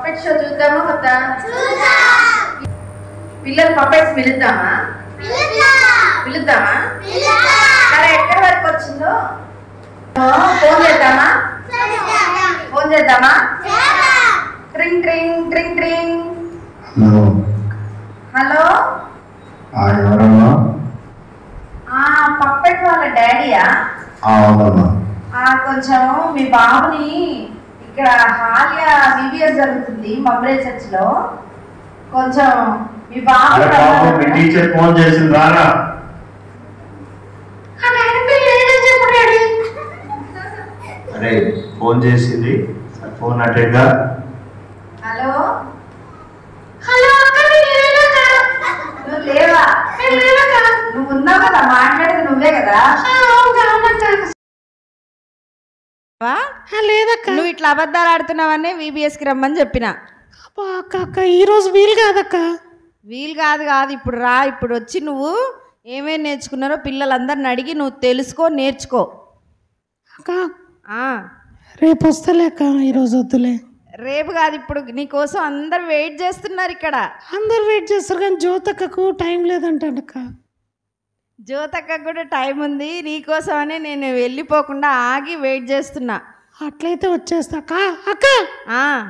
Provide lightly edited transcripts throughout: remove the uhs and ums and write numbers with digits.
Puppet show చూద్దామా వద్దా? పిల్లలు పప్పెట్స్ పిలుద్దామా? సరే, ఎక్కడి వరకు వచ్చిందో ఫోన్ చేద్దామా? ట్రింగ్ ట్రింగ్ ట్రింగ్ ట్రింగ్. హలో, పప్పెట్ వాళ్ళ డాడీయా? కొంచెం మీ బాబుని ఇక్కడ హాలియా వివిఎస్ జరుగుతుంది మమ్రే చర్చ్ లో, కొంచెం మీ బాబు టీచర్ ఫోన్ చేసింది రారా? అరే ఫోన్ చేసింది, ఫోన్ అటెండ్. హలో నువ్వు లేవా? నువ్వు ఉన్నావు కదా, మాట్లాడేది నువ్వే కదా. లేదక్క, నువ్వు ఇట్లా అబద్ధాలు ఆడుతున్నావని విబిఎస్కి రమ్మని చెప్పిన. అక్క ఈరోజు వీలు కాదక్క. వీలు కాదు, ఇప్పుడు రా. ఇప్పుడు వచ్చి నువ్వు ఏమేమి నేర్చుకున్నారో పిల్లలందరిని అడిగి నువ్వు తెలుసుకో, నేర్చుకో. అక్క రేపు వస్తలే అక్క, ఈరోజు వద్దులే. రేపు కాదు, ఇప్పుడు నీకోసం అందరు వెయిట్ చేస్తున్నారు ఇక్కడ. అందరు వెయిట్ చేస్తారు కానీ జ్యోతక్కకు టైం లేదంటాడక్క. జ్యోతక్కకు కూడా టైం ఉంది, నీకోసమనే నేను వెళ్ళిపోకుండా ఆగి వెయిట్ చేస్తున్నా. అట్లయితే వచ్చేస్తా అక్క. అక్క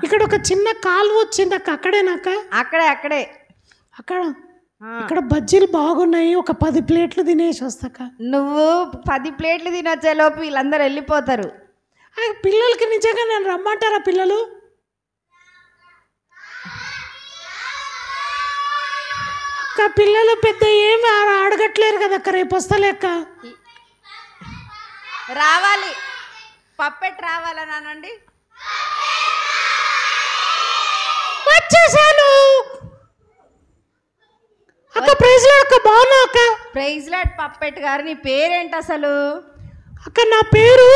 ఇక్కడ ఒక చిన్న కాలువ వచ్చింది అక్క, అక్కడేనాక? అక్కడే అక్కడ ఇక్కడ బజ్జీలు బాగున్నాయి, ఒక 10 ప్లేట్లు తినేసి వస్తాక. నువ్వు 10 ప్లేట్లు తినొచ్చే లోపు వీళ్ళందరూ వెళ్ళిపోతారు. పిల్లలకి నిజంగా నేను రమ్మంటారా? పిల్లలు అక్క, పిల్లలు పెద్ద ఏమి అడగట్లేరు కదా అక్క. రేపు వస్తలేక రావాలి, పప్పెట్ రావాలని అనండి. వచ్చేసాను అక్క. ప్రైజ్ లార్డ్ అక్క, బాగున్నా అక్క? ప్రైజ్ లార్డ్ పప్పెట్ గారు, నీ పేరేంటి అసలు? అక్క నా పేరు,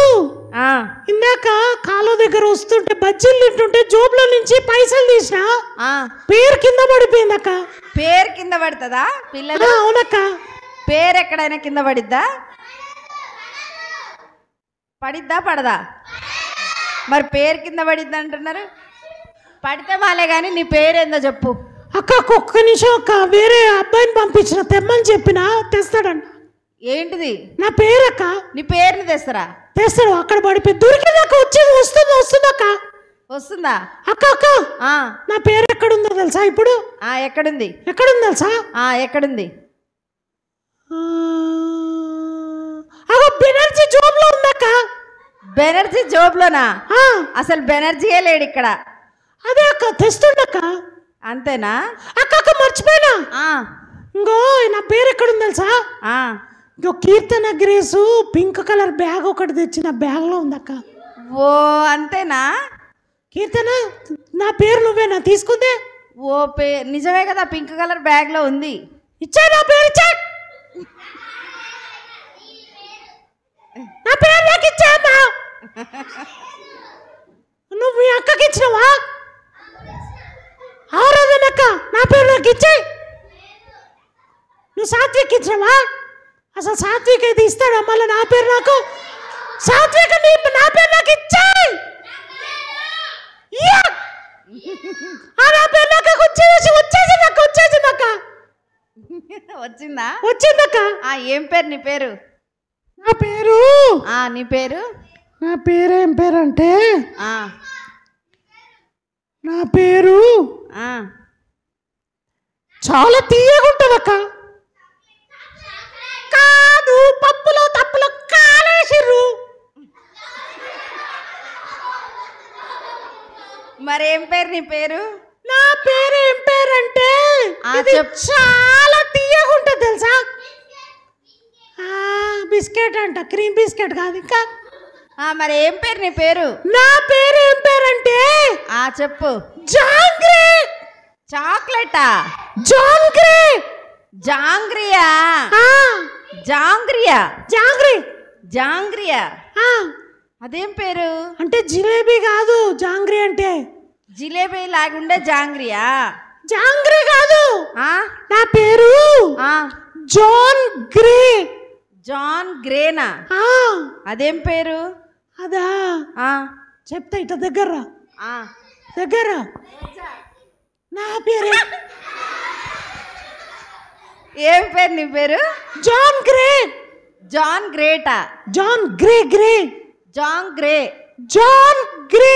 ఇందాక కాలువ దగ్గర వస్తుంటే బజ్జీలు తింటుంటే జోబులో నుంచి పైసలు తీసిన, పేరు కింద పడిపోయింది అక్క. పేరు కింద పడుతుందా పిల్లలు? అవునక్క. పేరు ఎక్కడైనా కింద పడిద్దా? పడదా? మరి పేరు కింద పడిద్దా అంటున్నారు. పడితే వాళ్ళే కానీ నీ పేరేందో చెప్పు. అక్క ఒక్క నిమిషం అక్క, వేరే అబ్బాయిని పంపించిన తెమ్మని చెప్పిన, తెస్తాడంట. ఏంటిది? నా పేరు అక్క. నీ పేరుని తెస్తాడు, అక్కడ పడిపోయి దొరికిందక్క. వస్తుందక్క. వస్తుందా అక్క? అక్క నా పేరు ఎక్కడుందో తెలుసా ఇప్పుడు? ఎక్కడుంది తెలుసా? ఎక్కడుంది? బెనర్జీ జోబులో ఉందక్క. బెనర్జీ జోబులోనా? అసలు బెనర్జీయే లేడు ఇక్కడ. అదే అక్క, తెస్తుండక్క. అంతేనా? అక్క మర్చిపోయినా, ఇంకో నా పేరు ఎక్కడుంది తెలుసా? కీర్తన గ్రేసు పింక్ కలర్ బ్యాగ్ ఒకటి తెచ్చిన, బ్యాగ్ లో ఉందక్క. ఓ అంతేనా? కీర్తన, నా పేరు నువ్వేనా తీసుకుందే? ఓ నిజమే కదా, పింక్ కలర్ బ్యాగ్ లో ఉంది. ఇచ్చా నా పేరు, ఇచ్చా నా పేరు నాకు ఇచ్చామా? నువ్వు మీ అక్కకి ఇచ్చినవా? ఆరాధనక్క, నా పేరు నాకు ఇచ్చాయి. నువ్వు సాత్విక్ ఇచ్చినవా? అసలు సాత్విక్ అయితే ఇస్తాడా మళ్ళీ నా పేరు నాకు? సాత్విక్ నా పేరు నాకు ఇచ్చాయి. నా పేరు నాకు వచ్చిందక్క. ఏం పేరు నీ పేరు? నా పేరు నీ పేరు? నా పేరు ఏం పేరు అంటే, నా పేరు చాలా తీయగా ఉంటుందక్క. కాదు, పప్పులో తప్పులో కాలేసిర్రు. మరేం పేరు నీ పేరు? నా పేరు ఏం పేరు అంటే చాలా తీయగా ఉంటుంది తెలుసా? బిస్కెట్ అంట, క్రీమ్ బిస్కెట్ కాదు ఇంకా. మరి ఏం పేరు నీ పేరు? నా పేరు ఏం పేరు అంటే చెప్పు. జాంగ్రీ. చాక్లెటా? జాంగ్రియా. జాంగ్రియా. అదేం పేరు? అంటే జిలేబీ కాదు జాంగ్రీ అంటే. జిలేబీ లాగుండే జాంగ్రియా? జాంగ్రీ కాదు, నా పేరు జాన్ గ్రే. జాన్ గ్రేనా? అదేం పేరు? అదా చెప్తా, ఇట దగ్గర దగ్గర నా పేరు ఏం పేరు నీ పేరు? John Grey. జాన్ గ్రేటా? John Grey. John Grey. John Grey.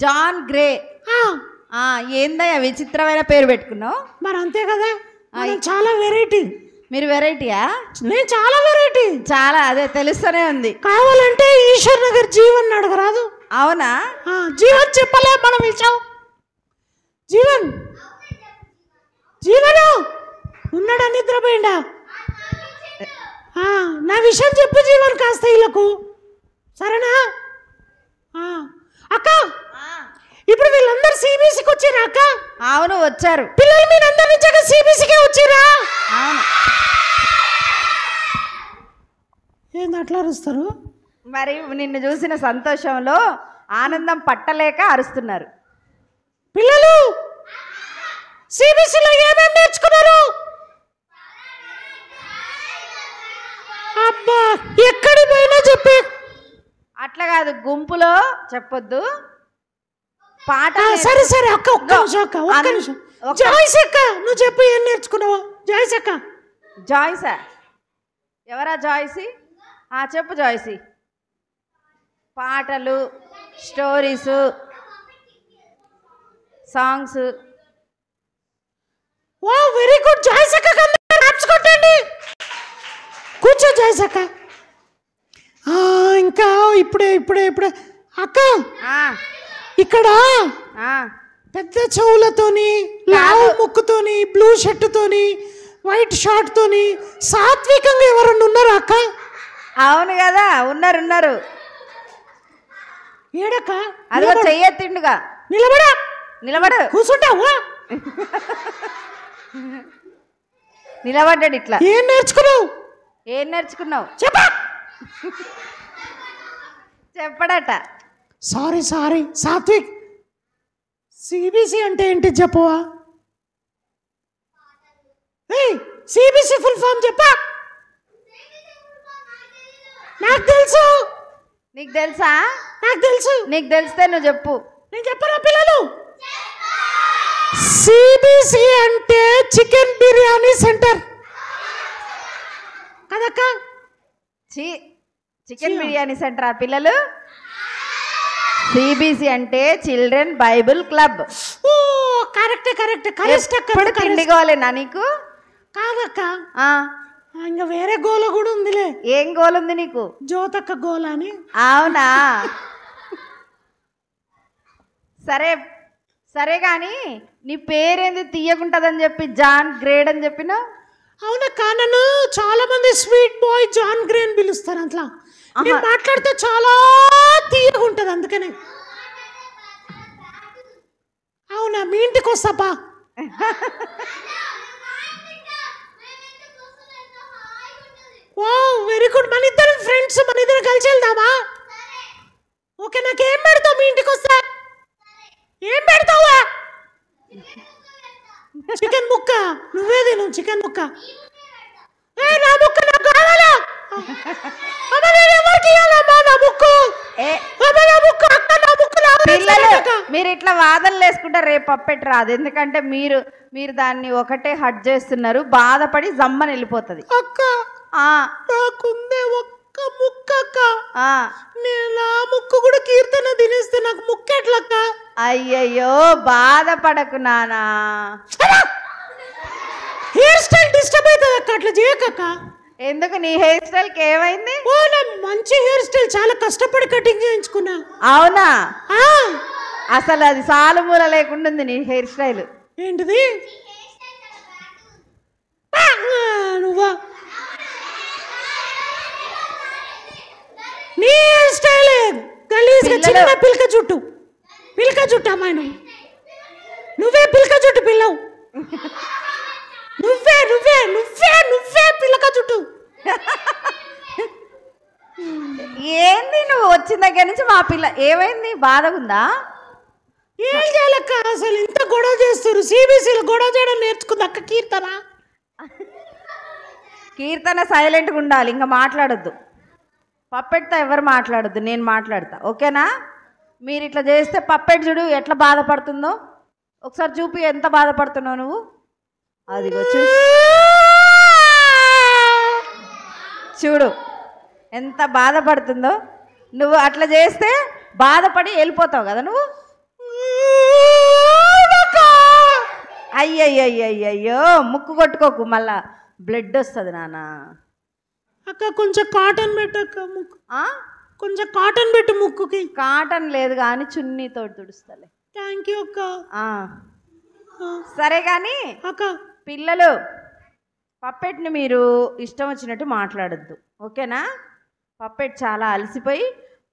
John Grey. ఏందయ్యా విచిత్రమైన పేరు పెట్టుకున్నావు? మరి అంతే కదా, చాలా వెరైటీ. మీరు వెరైటీయా? నేను చాలా వెరైటీ. చాలా, అదే తెలుస్తూనే ఉంది. కావాలంటే ఈశ్వర్ నగర్ జీవన్ అడగరాదు? అవునా? జీవన్ చెప్పలే మనం ఇచ్చాం. జీవన్ జీవను ఉన్నాడా, నిద్రపోయిండా? నా విషయం చెప్పు జీవన్ కాస్త వీళ్ళకు, సరేనా? అక్క ఇప్పుడు వీళ్ళందరూ సిబిసికి వచ్చిరా అక్క? అవును వచ్చారు. పిల్లలు మీరందరి నుంచి సిబిసికే వచ్చిరా? అవును. ఏంది అట్లా అరుస్తారు? మరి నిన్ను చూసిన సంతోషంలో ఆనందం పట్టలేక అరుస్తున్నారు. పిల్లలు సిబిసిలో ఏమేమి నేర్చుకున్నారు? అబ్బా ఎక్కడి పోయినా చెప్పి. అట్లా కాదు, గుంపులో చెప్పొద్దు, పాట. సరే సరే అక్క, ఒక్క నిమిషం. జాయ్స్ అక్క నువ్వు చెప్పు, ఏం నేర్చుకున్నావు? జాయ్స్ అక్క. జాయ్సా? ఎవరా జాయ్సీ? చెప్పు జాయ్సీ. పాటలు, stories, songs. Wow very good Joyce అక్క. క్లాప్స్ కొట్టండి. కూర్చో జాయ్స్ అక్క. ఇంకా ఇప్పుడే అక్క ఇక్కడ పెద్ద చెవులతోని, లావు ముక్కుతోని, బ్లూ షర్టుతోని, వైట్ షార్ట్ తోని సాత్వికంగా ఎవరన్నా ఉన్నారా అక్క? అవును కదా, ఉన్నారు. ఏడక్క? అదిగో చెయ్యెత్తిండుగా. నిలబడు. కూర్చుంటావా? నిలబడ్డాడు ఇట్లా. ఏం నేర్చుకున్నావు? చెప్పడట. సారీ సాత్విక్, సిబిసి అంటే ఏంటి చెప్పవా? సిబిసి ఫుల్ ఫామ్ చెప్పా. నాకు తెలుసు. నీకు తెలుసా? నాకు తెలుసు. నీకు తెలిస్తే నువ్వు చెప్పు. నేను చెప్పరా పిల్లలు? సిబిసి అంటే చికెన్ బిర్యానీ సెంటర్ కదక్క? చికెన్ బిర్యానీ సెంటర్ ఆ పిల్లలు. సిబిసి అంటే చిల్డ్రన్ బైబుల్ క్లబ్. ఓ కరెక్ట్. తిండిగోలేనా నీకు? కాదక్క, ఇంకా వేరే గోల కూడా ఉందిలే. ఏం గోల్ ఉంది నీకు? జ్యోతక్క గోల అని. అవునా? సరే కానీ నీ పేరేంది తీయకుంటదని చెప్పి జాన్ గ్రేడ్ అని చెప్పినావు? అవునక్క, నన్ను చాలా మంది స్వీట్ బాయ్ జాన్ గ్రే అని పిలుస్తారు. అట్లా నేను మాట్లాడితే చాలా తీయగా ఉంటది, అందుకనే. అవునా, మీ ఇంటికి వస్తాపా. Wow very good. మన ఇద్దరు ఫ్రెండ్స్, మన ఇద్దరు కలిసి వెళ్దామా? ఓకే, నాకు ఏం పెడతావు మీ ఇంటికి వస్తా? ఏం పెడతావా? చికెన్ ముక్క. నువ్వే తిను చికెన్ ముక్క. నా ముక్క నాకు కావాలా? మీరు ఇట్లా వాదనలు వేసుకుంటే రేపు పప్పెట్ రాదు. ఎందుకంటే మీరు దాన్ని ఒకటే హట్ చేస్తున్నారు, బాధపడి జమ్మని వెళ్ళిపోతుంది. అక్క నాకుందే ఒక్క ముక్క అక్క. నేను ఆ ముక్క కూడా కీర్తన తినేస్తే నాకు ముక్క ఎట్లక్క? అయ్యయ్యో బాధపడకు నానా. హెయిర్ స్టైల్ డిస్టర్బ్ అవుతుంది అక్క, అట్లా చేయకక్క. ఎందుకు? నీ హెయిర్ స్టైల్ కి ఏమైంది? ఓ నా మంచి హెయిర్ స్టైల్, చాలా కష్టపడి కటింగ్ చేయించుకున్నా. అవునా? అసలు అది సాలుమూల లేకుండా ఉంది నీ హెయిర్ స్టైల్. ఏంటిది? నువ్వా? నీ హెయిర్ స్టైల్ గలీజ్గా చిన్న పిల్క జుట్టు అమ్మాయి. నువ్వే పిల్క జుట్టు పిల్లవు. నువ్వే పిల్లక జుట్టు. ఏంది నువ్వు వచ్చిన దగ్గర నుంచి మా పిల్ల ఏమైంది? బాధ ఉందా? ఏం చేయాలక్క, అసలు ఇంత గొడవ చేస్తారు. సిబిసిలో గొడవ చేయడం నేర్చుకుంది అక్క కీర్తన సైలెంట్గా ఉండాలి, ఇంకా మాట్లాడొద్దు. పప్పెట్తో ఎవరు మాట్లాడొద్దు, నేను మాట్లాడతా. ఓకేనా? మీరు ఇట్లా చేస్తే పప్పెట్ చూడు ఎట్లా బాధపడుతుందో. ఒకసారి చూపి ఎంత బాధపడుతున్నావు నువ్వు. అదిగో చూడు ఎంత బాధపడుతుందో. నువ్వు అట్లా చేస్తే బాధపడి వెళ్ళిపోతావు కదా నువ్వు. అయ్యయ్యయ్యయ్యో ముక్కు కొట్టుకోకు, మళ్ళా బ్లడ్ వస్తుంది నాన్న. అక్క కొంచెం కాటన్ పెట్టక్క ముక్కు, కొంచెం కాటన్ పెట్టు ముక్కుకి. కాటన్ లేదు కానీ చున్నీతో తుడుస్తలే. థ్యాంక్ యూ అక్క. సరే కానీ అక్క పిల్లలు పప్పెట్ని మీరు ఇష్టం వచ్చినట్టు మాట్లాడద్దు, ఓకేనా? పప్పెట్ చాలా అలసిపోయి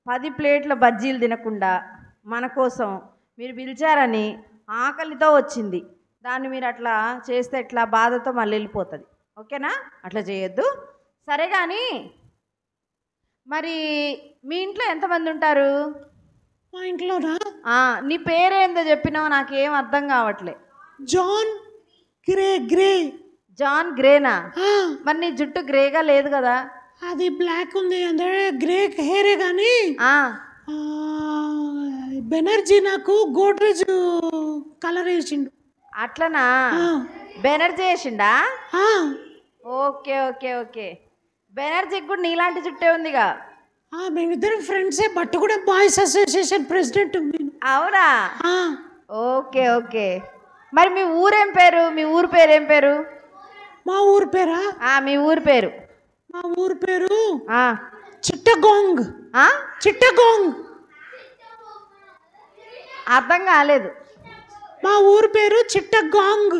10 ప్లేట్ల బజ్జీలు తినకుండా మన కోసం మీరు పిలిచారని ఆకలితో వచ్చింది. దాన్ని మీరు అట్లా చేస్తే ఎట్లా బాధతో మళ్ళీ వెళ్ళిపోతుంది, ఓకేనా? అట్లా చేయొద్దు. సరే కానీ మరి మీ ఇంట్లో ఎంతమంది ఉంటారు? మా ఇంట్లోనా? నీ పేరేందో చెప్పినావు నాకేం అర్థం కావట్లే. John Grey. గ్రే జాన్ గ్రేనా? మరి నీ జుట్టు గ్రేగా లేదు కదా? అది బ్లాక్ ఉంది అంటే గ్రే హెయిరే కానీ బెనర్జీ నాకు గోడ్రేజ్ కలర్ వేసిండు. అట్లనా? బెనర్జీ వేసిండా? Okay okay okay. బెనర్జీకి కూడా నీలాంటి జుట్టే ఉందిగా. మేమిద్దరం ఫ్రెండ్సే, బట్ కూడా బాయ్స్ అసోసియేషన్ ప్రెసిడెంట్. అవునా? Okay okay. మరి మీ ఊరేం పేరు? మీ ఊరు పేరు ఏం పేరు? మా ఊరు పేరా? మీ ఊరు పేరు? మా ఊరు పేరు చిట్టగోంగ్. చిట్టగోంగ్ అర్థం కాలేదు. మా ఊరు పేరు చిట్టగాంగ్.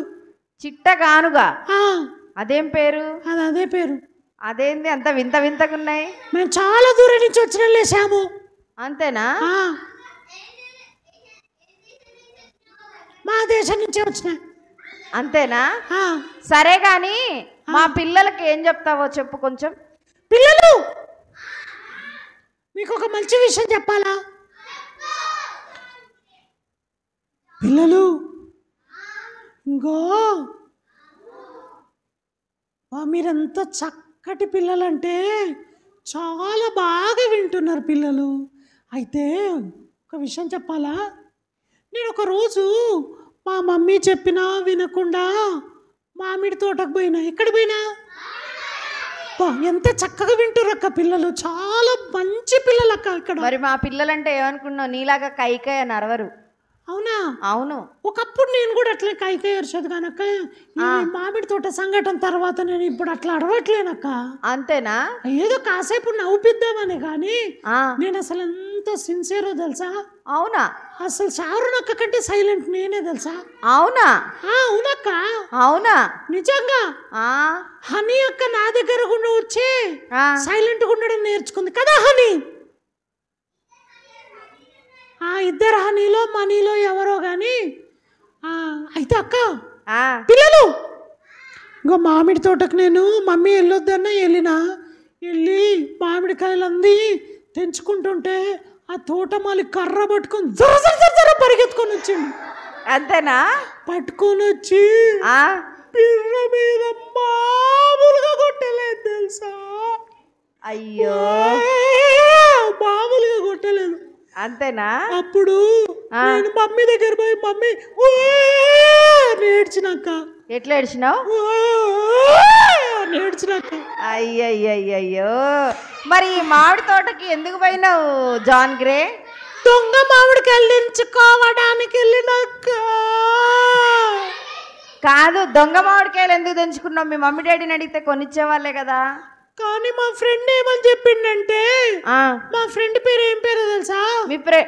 చిట్టగానుగా? అదేం పేరు? అదే పేరు. అదేంది అంత వింత వింతగా ఉన్నాయి? మేము చాలా దూరం నుంచి వచ్చిన లేసాము. అంతేనా? మా దేశం నుంచి వచ్చిన. అంతేనా? సరే కానీ మా పిల్లలకి ఏం చెప్తావో చెప్పు కొంచెం. పిల్లలు మీకు ఒక మంచి విషయం చెప్పాలా? పిల్లలు ఇంకో మీరెంత చక్కటి పిల్లలంటే చాలా బాగా వింటున్నారు పిల్లలు. అయితే ఒక విషయం చెప్పాలా? నేను ఒకరోజు మా మమ్మీ చెప్పినా వినకుండా మామిడి తోటకు పోయినా. ఎక్కడ పోయినా? ఎంత చక్కగా వింటారు అక్క పిల్లలు, చాలా మంచి పిల్లలు అక్క ఇక్కడ. మరి మా పిల్లలంటే ఏమనుకున్నావు? నీలాగా కైకయ్య నరవరు. అవునా? అవును. ఒకప్పుడు నేను కూడా అట్లా కైకయ్య అరిచేది కానక్క. మామిడి తోట సంఘటన తర్వాత నేను ఇప్పుడు అట్లా అడవట్లేనక్క. అంతేనా? ఏదో కాసేపు నవ్వుపిద్దామని కానీ నేను అసలు ఎంత సిన్సియరో తెలుసా? అవునా? అసలు చారునక్క కంటే సైలెంట్ నేనే తెలుసా? అవునా? అవునక్క. అవునా? నిజంగా. హనీ అక్క నా దగ్గర కూడా వచ్చి సైలెంట్ గా ఉండడం నేర్చుకుంది కదా హనీ. ఇద్దరు హనీలో మనీలో ఎవరో గాని. అయితే అక్క పిల్లలు ఇంకో మామిడి తోటకు నేను మమ్మీ వెళ్ళొద్దన్నా వెళ్ళి మామిడికాయలు అంది తెంచుకుంటుంటే ఆ తోటమాలి కర్ర పట్టుకొని జర పరిగెత్తుకొని వచ్చిండు. అంతేనా? పట్టుకొని వచ్చి పిర్ర మీద మామూలుగా కొట్టలేదు తెలుసా? అయ్యో మామూలుగా కొట్టలేదు. అంతేనా? అప్పుడు నేను మమ్మీ దగ్గర పోయి మమ్మీ నేర్చినాక. ఎట్లా ఏడ్చినావు? నేర్చినాక. అయ్యయ్యయ్యో. మరి ఈ మామిడి తోటకి ఎందుకు పోయినావు జాన్ గ్రే? దొంగ మామిడికాయలు తెంచుకోవడానికి వెళ్ళినాక. కాదు, దొంగ మామిడికాయలు ఎందుకు తెంచుకున్నావు? మీ మమ్మీ డాడీని అడిగితే కొనిచ్చేవాళ్ళే కదా. కానీ మా ఫ్రెండ్ ఏమని చెప్పిండంటే, మా ఫ్రెండ్ పేరు ఏం పేరు తెలుసా?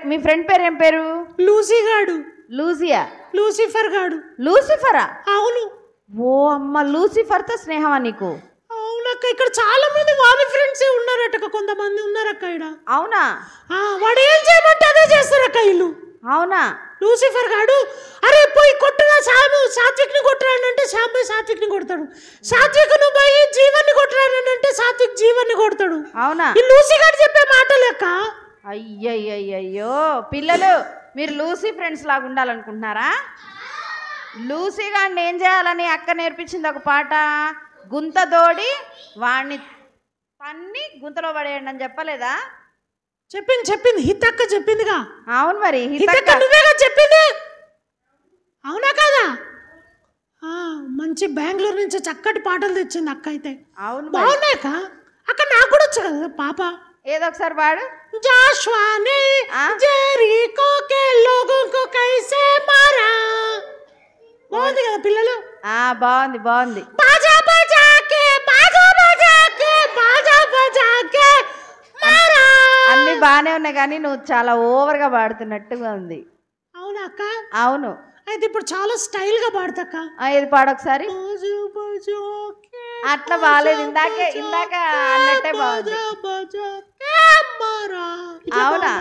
మీ ఫ్రెండ్ పేరు ఏం పేరు? లూసీ గాడు. లూసియా? లూసిఫర్ గాడు. లూసిఫరా? అవును. ఓ అమ్మ, లూసిఫర్ తో స్నేహమా నీకు? అవునక్క. ఇక్కడ చాలా మంది వాడి ఫ్రెండ్స్ ఉన్నారట, కొంతమంది ఉన్నారక్క ఇక్కడ. అవునా? వాడు ఏం చేయమంటే అదే చేస్తారక్క వీళ్ళు. అవునా? లూసిఫర్ గాడు అరే పోయి కొట్టుగా సాత్విక్ ని కొట్టరానంటే శ్యామ్ పోయి సాత్విక్ ని కొడతాడు. సాత్విక్ ను పోయి జీవన్ ని కొట్టరానంటే సాత్విక్ జీవన్ ని కొడతాడు. అవునా? ఈ లూసీ గాడు చెప్పే మాట లెక్క. అయ్యయ్యయ్యో. పిల్లలు మీరు లూసీ ఫ్రెండ్స్ లాగా ఉండాలనుకుంటున్నారా? లూసీ గాడిని ఏం చేయాలని అక్క నేర్పించింది ఒక పాట. గుంత దోడి వాడిని తన్ని గుంతలో పడేయండి అని చెప్పలేదా? చెప్పింది హితక్క చెప్పిందిగా. అవును మరి హితక్క నువ్వేగా చెప్పింది, అవునా కాదా? మంచి బెంగళూరు నుంచి చక్కటి పాటలు తెచ్చింది అక్క అయితే. అవును బాగున్నాయక్క. అక్క నాకు కూడా వచ్చు కదా పాప. ఏదో ఒకసారి పాడు. జాషువా ने जेरिको के लोगों को कैसे मारा. బాగుంది కదా పిల్లలు? బాగుంది బాగుంది. బాజా బాజా కే బాజా బాజా కే బాజా బాజా కే మారా. అన్ని బాగానే ఉన్నాయి కానీ నువ్వు చాలా ఓవర్గా పాడుతున్నట్టుగా ఉంది. అవునా అక్క? అవును. అయితే ఇప్పుడు చాలా స్టైల్ గా పాడతాక. ఇది పాడొకసారి. అట్లా బాగాలేదు, ఇందాక అన్నట్టే బాగుంది. అవునా?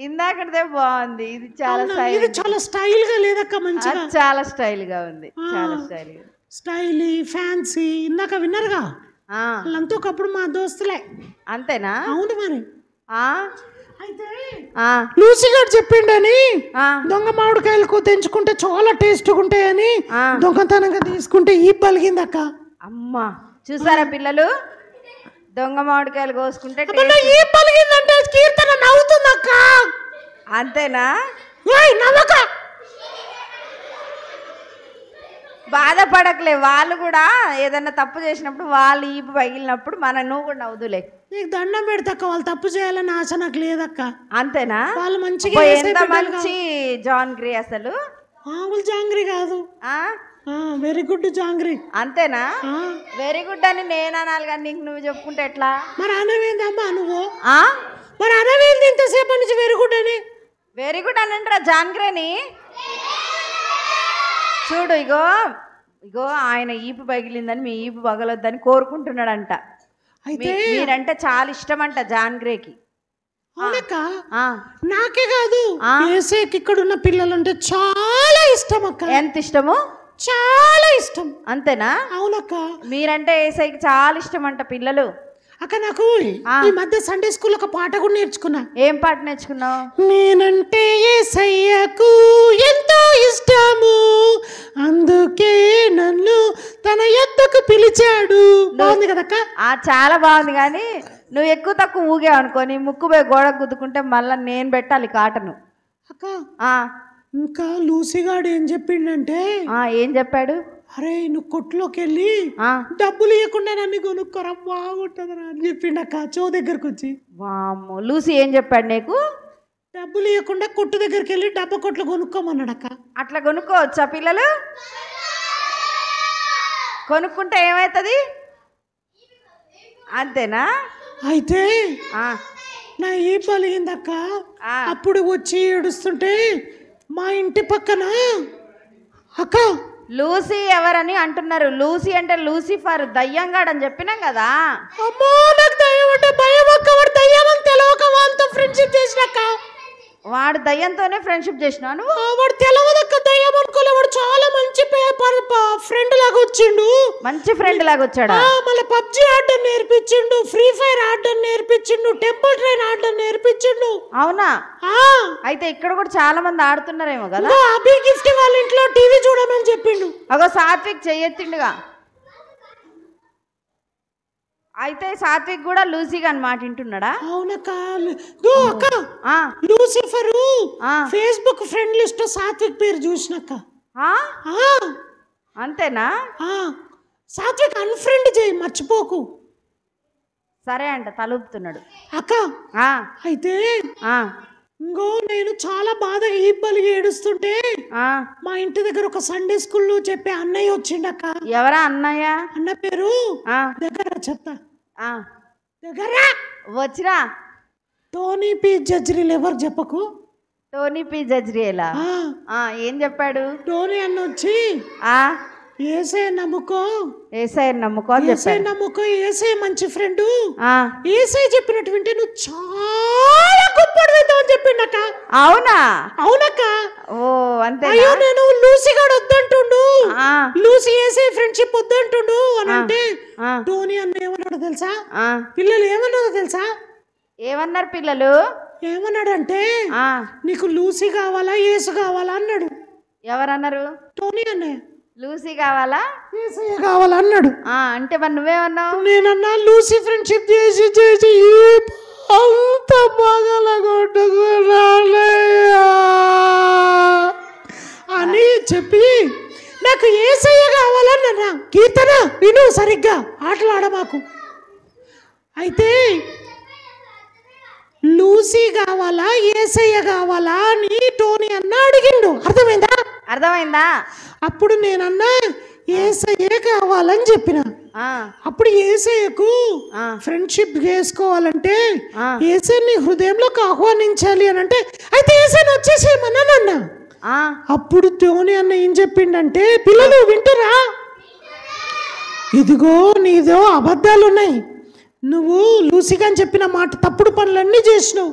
ఇందాకదే బాగుంది. ఇది చాలా స్టైల్ గా లేదక్క? మంచిగా చాలా స్టైల్ గా ఉంది. చాలా స్టైల్ ఫ్యాన్సీ. ఇందాక విన్నారుగా వాళ్ళంతా ఒకప్పుడు మా దోస్తులే. అంతేనా? అవును మరి. అయితే లూసీ గారు చెప్పిండని దొంగ మామిడికాయలు తెంచుకుంటే చాలా టేస్ట్గా ఉంటాయని దొంగతనంగా తీసుకుంటే ఈ పలిగిందక్క. అమ్మా చూసారా పిల్లలు, దొంగ మామిడికాయలు కోసుకుంటే ఈ పలిగిందంటే కీర్తన నవ్వుతుందక్క. అంతేనా? నవ్వక బాధపడకలే. వాళ్ళు కూడా ఏదన్నా తప్పు చేసినప్పుడు వాళ్ళు ఈపు పగిలినప్పుడు నువ్వు కూడా నవ్వుదులే. నీకు దండం పెడతాక వాళ్ళు తప్పు చేయాలని ఆశ నాకు లేదక్క. అంతేనా? వాళ్ళు మంచిగా ఎంత మంచి జాంగ్రీ అసలు. మామూలు జాంగ్రీ కాదు, వెరీ గుడ్ జాంగ్రీ. అంతేనా? వెరీ గుడ్ అని నేను అనాలి కానీ నీకు నువ్వు చెప్పుకుంటే ఎట్లా? మరి అనవేందమ్మా నువ్వు? మరి అనవేంది ఇంతసేపు నుంచి వెరీ గుడ్ అని? వెరీ గుడ్ అని అంటారా జాంగ్రీని? చూడు, ఇగో ఆయన ఈపు పగిలిందని మీ ఈపు పగలొద్దని కోరుకుంటున్నాడంట. మీరంటే చాలా ఇష్టం అంట జాంగ్రేకి. నాకే కాదు, ఏసేకి ఇక్కడ ఉన్న పిల్లలంటే చాలా ఇష్టం అక్క. ఎంత ఇష్టము? చాలా ఇష్టం. అంతేనా? అవునక్క. మీరంటే ఏసైకి చాలా ఇష్టం అంట పిల్లలు. అక్క నాకు ఈ మధ్య సండే స్కూల్ ఒక పాట కూడా నేర్చుకున్నా. ఏం పాట నేర్చుకున్నావు? నేనంటే యేసయ్యకు ఎంతో ఇష్టము, అందుకే నన్ను తన యొద్దకు పిలిచాడు. బాగుంది కదక్క? చాలా బాగుంది. కానీ నువ్వు ఎక్కువ తక్కువ ఊగావు అనుకో, నీ ముక్కు పోయి గోడ గుద్దుకుంటే మళ్ళీ నేను పెట్టాలి కాటను. అక్క ఇంకా లూసిగాడు ఏం చెప్పిండంటే, ఏం చెప్పాడు? అరే నువ్వు కొట్టులోకి వెళ్ళి డబ్బులు ఇవ్వకుండా నన్ను కొనుక్కోరా బాగుంటుందిరా అని చెప్పిండక్క చో దగ్గరకు వచ్చి. వామ్మో, లూసి ఏం చెప్పాడు నీకు? డబ్బులు ఇవ్వకుండా కొట్టు దగ్గరికి వెళ్ళి డబ్బా కొట్లు కొనుక్కోమన్నాడక్క. అట్లా కొనుక్కోవచ్చా పిల్లలు? కొనుక్కుంటే ఏమవుతుంది? అంతేనా? అయితే నా ఏ పలిగిందక్క. అప్పుడు వచ్చి ఏడుస్తుంటే మా ఇంటి పక్కన అక్క లూసీ ఎవరని అంటున్నారు. లూసీ అంటే లూసిఫర్, దయ్యంగాడు అని చెప్పినాం కదా. అమ్మో నాకు దయ్యం అంటే భయం అక్క. వాడు దయ్యం అని తెలవక వాళ్ళతో ఫ్రెండ్షిప్ చేసినక్క. వాడు దయ్యంతోనే ఫ్రెండ్షిప్ చేసినాను. వాడు తెలవదక్క, దయ్యం అనుకోలే. వాడు చాలా మంచి ఫ్రెండ్ లాగా వచ్చిండు. మంచి ఫ్రెండ్ లాగా వచ్చాడా? మళ్ళీ పబ్జి ఆడడం నేర్పించిండు, ఫ్రీ ఫైర్ ఆడడం నేర్పించిండు, టెంపుల్ ట్రైన్ ఆడడం నేర్పించిండు. అవునా? అయితే ఇక్కడ కూడా చాలా మంది ఆడుతున్నారేమో కదా. అభి గిఫ్ట్ వాళ్ళ ఇంట్లో టీవీ చూడమని చెప్పిండు. అగో సాత్విక్ చెయ్యెత్తిండుగా. అయితే సాత్విక్ కూడా లూసీగా అని మాట వింటున్నాడా? అవునక్క. Lucifer Facebook friend list Satvik పేరు చూసినక్క. అంతేనా? సాత్విక్ అన్ఫ్రెండ్ చేయి మర్చిపోకు. సరే అంట, తలుపుతున్నాడు అక్క. అయితే ఇంకో నేను చాలా బాధగా ఈబ్బలిగి ఏడుస్తుంటే మా ఇంటి దగ్గర ఒక సండే స్కూల్లో చెప్పే అన్నయ్య వచ్చిండక్క. ఎవరా అన్నయ్య? అన్న పేరు దగ్గర చెప్తా. దగ్గర వచ్చిరా. టోనీ పి జజ్రీల్. ఎవరు చెప్పకు. టోనీ పి జజ్రీలా? ఏం చెప్పాడు? టోనీ అన్న వచ్చి ఏసయ్య నమ్ముకో, ఏసయ్య నమ్ముకో, ఏసయ్య నమ్ముకో, ఏసయ్య మంచి ఫ్రెండ్, ఏసయ్య చెప్పినట్టు వింటే నువ్వు చాలా గొప్పవాడివైతావు అని చెప్పిండక్క. అవునా? అవునక్క. ఓ అంతే. అయ్యో నేను లూసీ గాడు వద్దంటుండు, లూసీ ఏసయ్య ఫ్రెండ్షిప్ వద్దంటుండు అని అంటే టోనీ అన్న ఏమన్నాడు తెలుసా? పిల్లలు ఏమన్నారో తెలుసా? ఏమన్నారు పిల్లలు? ఏమన్నాడంటే నీకు లూసీ కావాలా యేసు కావాలా అన్నాడు. ఎవరన్నారు? టోనీ అన్నయ్య. లూసీ కావాలా యేసయ్య కావాలా అన్నాడు. అంటే మరి నువ్వేమన్నావు? నేనన్నా లూసీ ఫ్రెండ్షిప్ చేసి చేసి అంత పగలగొట్టుకున్నానయ్యా అని చెప్పి నాకు యేసయ్య కావాలన్నా. కీర్తన విను సరిగ్గా, ఆటలాడమాకు. అయితే లూసీ కావాలా యేసయ్య కావాలా అని టోనీ అన్న అడిగిండు. అర్థమైందా? అప్పుడు నేనన్నా యేసయ్యే కావాలని చెప్పిన. అప్పుడు యేసయ్యకు ఫ్రెండ్షిప్ చేసుకోవాలంటే యేసయ్యని హృదయంలోకి ఆహ్వానించాలి అని అంటే, అయితే యేసయ్యని వచ్చేసేయమన్నానన్నా. అప్పుడు టోనీ అన్న ఏం చెప్పిండంటే, పిల్లలు వింటురా, ఇదిగో నీదో అబద్ధాలున్నాయి, నువ్వు లూసిగా అని చెప్పిన మాట తప్పుడు పనులన్నీ చేసినావు,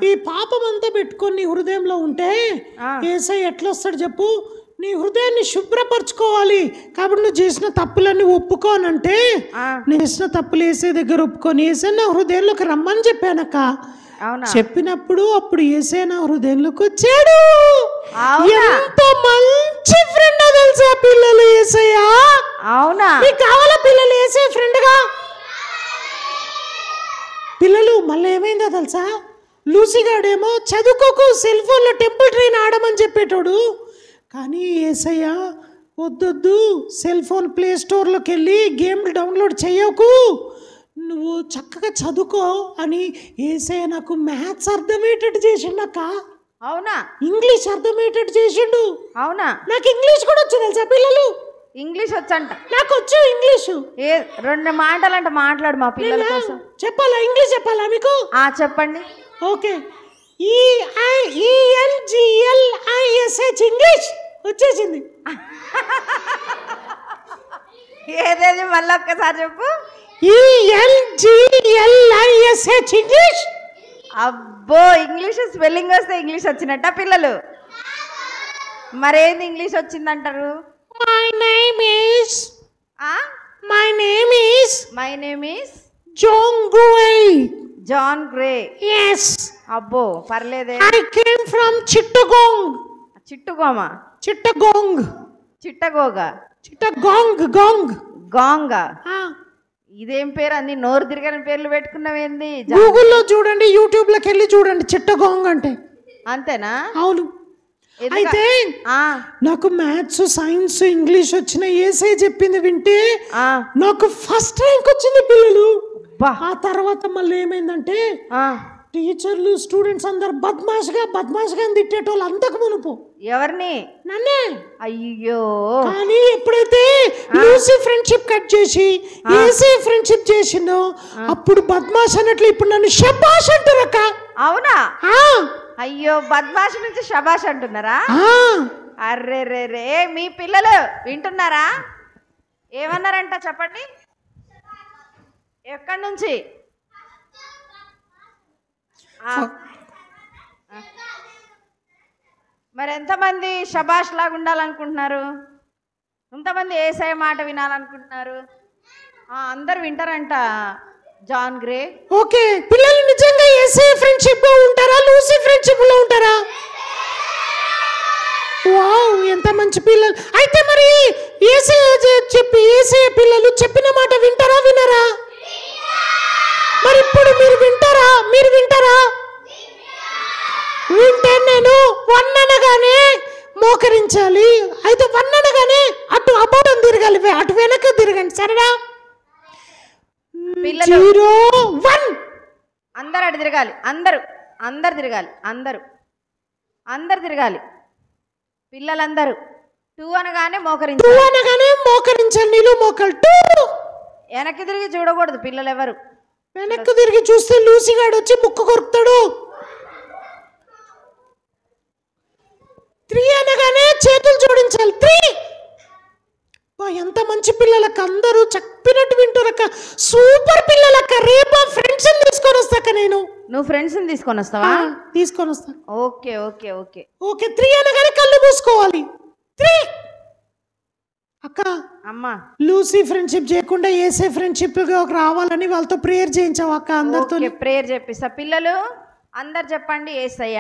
ఈ పాపం అంతా పెట్టుకొని నీ హృదయంలో ఉంటే యేసయ్య ఎట్లా వస్తాడు చెప్పు, నీ హృదయాన్ని శుభ్రపరచుకోవాలి, కాబట్టి నువ్వు చేసిన తప్పులన్నీ ఒప్పుకోనంటే నేను చేసిన తప్పులు యేసయ్య దగ్గర ఒప్పుకొని యేసయ్య నా హృదయంలోకి రమ్మని చెప్పానక్క. చెప్పినప్పుడు అప్పుడు యేసయ్య నా హృదయంలోకి వచ్చాడు. ఎంత మంచి ఫ్రెండ్ తెలుసా పిల్లలు యేసయ్య. అవునా? మీకు కావాలా పిల్లలు యేసయ్య ఫ్రెండ్ గా? పిల్లలు మళ్ళీ ఏమైందో తెలుసా, లూసిగాడేమో చదువుకోకు, సెల్ ఫోన్లో టెంపుల్ ట్రైన్ ఆడమని చెప్పేటోడు, కానీ యేసయ్య వద్దొద్దు, సెల్ ఫోన్ ప్లే స్టోర్లోకి వెళ్ళి గేమ్లు డౌన్లోడ్ చేయకు, నువ్వు చక్కగా చదువుకో అని యేసయ్య నాకు మ్యాథ్స్ అర్థమయ్యేటట్టు చేసిండక్క. అవునా? ఇంగ్లీష్ అర్థమయ్యేటట్టు చేసిండు. అవునా? నాకు ఇంగ్లీష్ కూడా వచ్చు తెలుసా పిల్లలు. ఇంగ్లీష్ వచ్చంట? నాకు వచ్చు ఇంగ్లీషు. 2 మాటలంట మాట్లాడు మా పిల్లల కోసం. చెప్పాలా? ఇంగ్లీష్ చెప్పాలా మీకు? చెప్పండి. ఓకే. ELGLISH ఇంగ్లీష్ వచ్చేసింది. ఏదేది మళ్ళీ ఒక్కసారి చెప్పు. ELGLISH English. అబ్బో, ఇంగ్లీష్ స్పెల్లింగ్ వస్తే ఇంగ్లీష్ వచ్చినట్ట పిల్లలు? మరేంది English వచ్చిందంటారు? My name is John Gray. John Gray. Yes. అబ్బో పర్లేదే. I came from Chittagong. చిట్టుగోమా? గోంగ. ఇదేం పేరు? అన్ని నోరు తిరగని పేర్లు పెట్టుకున్నావేంది? గూగుల్లో చూడండి, యూట్యూబ్లోకి వెళ్ళి చూడండి, చిట్టగోంగ్ అంటే. అంతేనా? అవును. అయితే నాకు మ్యాథ్స్, సైన్స్, ఇంగ్లీష్ వచ్చిన యేసయ్య చెప్పింది వింటే నాకు ఫస్ట్ ర్యాంక్ వచ్చింది పిల్లలు. ఆ తర్వాత మళ్ళీ ఏమైందంటే టీచర్లు, స్టూడెంట్స్ అందరు బద్మాష్గా తిట్టేటోళ్ళు అంతకు మునుపు. ఎవరిని? నన్నే. అయ్యో. కానీ ఎప్పుడైతే లూసీ ఫ్రెండ్షిప్ కట్ చేసి యేసయ్య ఫ్రెండ్షిప్ చేసిందో అప్పుడు బద్మాష్ అన్నట్లు ఇప్పుడు నన్ను షబాష్ అంటారక్క. అవునా? అయ్యో, బద్మాష్ నుంచి షబాష్ అంటున్నారా? అర్రే రే రే, మీ పిల్లలు వింటున్నారా? ఏమన్నారంట చెప్పండి. ఎక్కడి నుంచి? మరి ఎంతమంది షబాష్ లాగా ఉండాలనుకుంటున్నారు? ఎంతమంది యేసయ్య మాట వినాలనుకుంటున్నారు? అందరు వింటారంట జాన్ గ్రే. ఓకే, పిల్లలు నిజంగా యేసయ్య ఫ్రెండ్షిప్ లో ఉంటారా, లూసీ ఫ్రెండ్షిప్ లో ఉంటారా? వావ్, ఎంత మంచి పిల్లలు. అయితే మరి యేసయ్య పిల్లలు చెప్పిన మాట వింటారా, వినరా? మరి ఇప్పుడు మీరు వింటారా? వింటే నేను 1 అనగానే మోకరించాలి. అయితే 1 అనగానే అటు అబౌటం తిరగాలి, అటు వెనక తిరగండి, సరేనా? 0 1 అందరు అటు తిరగాలి. అందరు తిరగాలి పిల్లలందరూ. 2 అనగానే మోకరించాలి. నీళ్ళు మోకలు. 2 వెనక్కి తిరిగి చూడకూడదు పిల్లలు ఎవరు. వెనక్కి తిరిగి చూస్తే లూసిగాడు వచ్చి ముక్కు కొరుకుతాడు. 3 అనగానే చేతులు జోడించాలి. 3. ఎంత మంచి పిల్లలక్క, అందరూ చెప్పినట్టు వింటారక్క. సూపర్ పిల్లలక్క. రేపు ఫ్రెండ్స్ తీసుకొని వస్తాక నేను. నువ్వు ఫ్రెండ్స్ తీసుకొని వస్తావా? తీసుకొని వస్తా. ఓకే. 3 అనగానే కళ్ళు మూసుకోవాలి. 3. అక్క, అమ్మా, లూసీ ఫ్రెండ్షిప్ చేయకుండా యేసయ్య ఫ్రెండ్షిప్ రావాలని వాళ్ళతో ప్రేయర్ చేయించావు అక్క. అందరితో ప్రేయర్ చేపిస్తా. పిల్లలు అందరు చెప్పండి, యేసయ్య